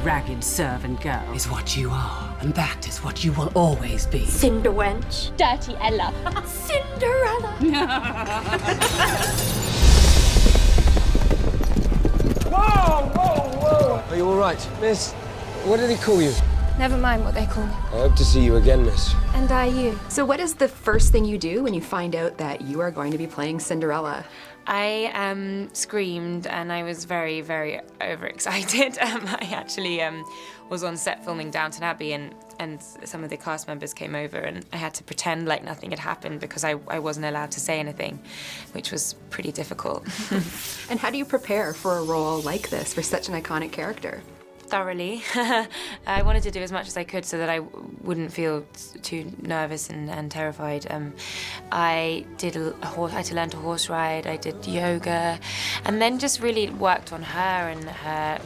ragged servant girl is what you are, and that is what you will always be. Cinderwench. Dirty Ella. Cinderella. Whoa! Are you all right, miss? What did he call you? Never mind what they call me. I hope to see you again, miss. And I you. So what is the first thing you do when you find out that you are going to be playing Cinderella? I screamed and I was very, very overexcited. I actually was on set filming Downton Abbey and some of the cast members came over and I had to pretend like nothing had happened because I wasn't allowed to say anything, which was pretty difficult. And how do you prepare for a role like this for such an iconic character? Thoroughly. I wanted to do as much as I could so that I wouldn't feel too nervous and terrified. I had to learn to horse ride, I did yoga, and then just really worked on her and her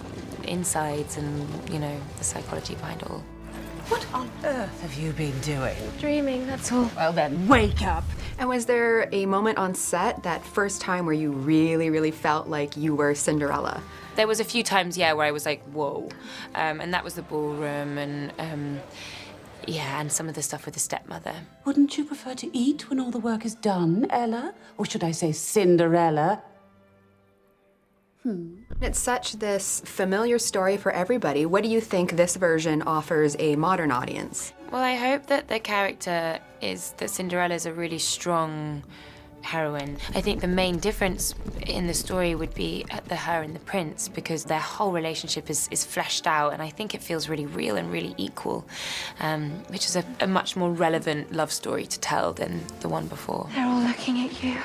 insides and, you know, the psychology behind it all. What on earth have you been doing? Dreaming, that's all. Well then, wake up! And was there a moment on set, that first time where you really, really felt like you were Cinderella? There was a few times, yeah, where I was like, whoa. And that was the ballroom and, yeah, and some of the stuff with the stepmother. Wouldn't you prefer to eat when all the work is done, Ella? Or should I say Cinderella? It's such this familiar story for everybody. What do you think this version offers a modern audience? Well, I hope that the character is that Cinderella is a really strong heroine. I think the main difference in the story would be her and the prince, because their whole relationship is fleshed out, and I think it feels really real and really equal, which is a much more relevant love story to tell than the one before. They're all looking at you.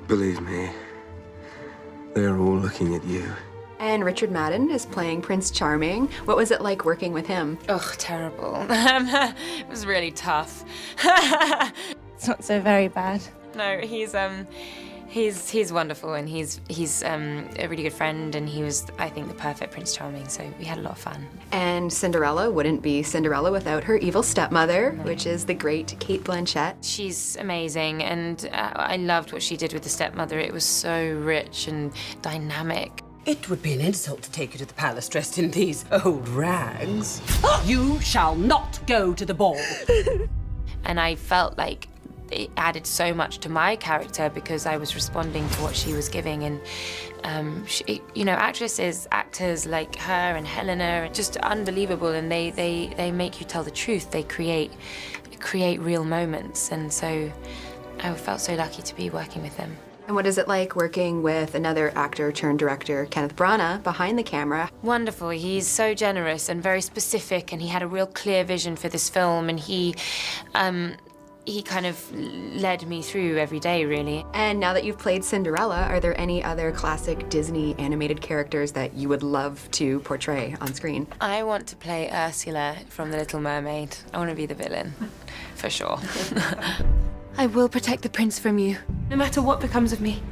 Believe me, they're all looking at you. And Richard Madden is playing Prince Charming. What was it like working with him? Oh, terrible. It was really tough. It's not so very bad. No, he's wonderful, and he's a really good friend, and he was, I think, the perfect Prince Charming, so we had a lot of fun. And Cinderella wouldn't be Cinderella without her evil stepmother, which is the great Cate Blanchett. She's amazing, and I loved what she did with the stepmother. It was so rich and dynamic. It would be an insult to take you to the palace dressed in these old rags. You shall not go to the ball. And I felt like it added so much to my character because I was responding to what she was giving, and you know, actors like her and Helena are just unbelievable, and they make you tell the truth. They create real moments, and so I felt so lucky to be working with them. And what is it like working with another actor turned director, Kenneth Branagh, behind the camera? Wonderful. He's so generous and very specific, and he had a real clear vision for this film, and he kind of led me through every day, really. And now that you've played Cinderella, are there any other classic Disney animated characters that you would love to portray on screen? I want to play Ursula from The Little Mermaid. I want to be the villain, for sure. I will protect the prince from you, no matter what becomes of me.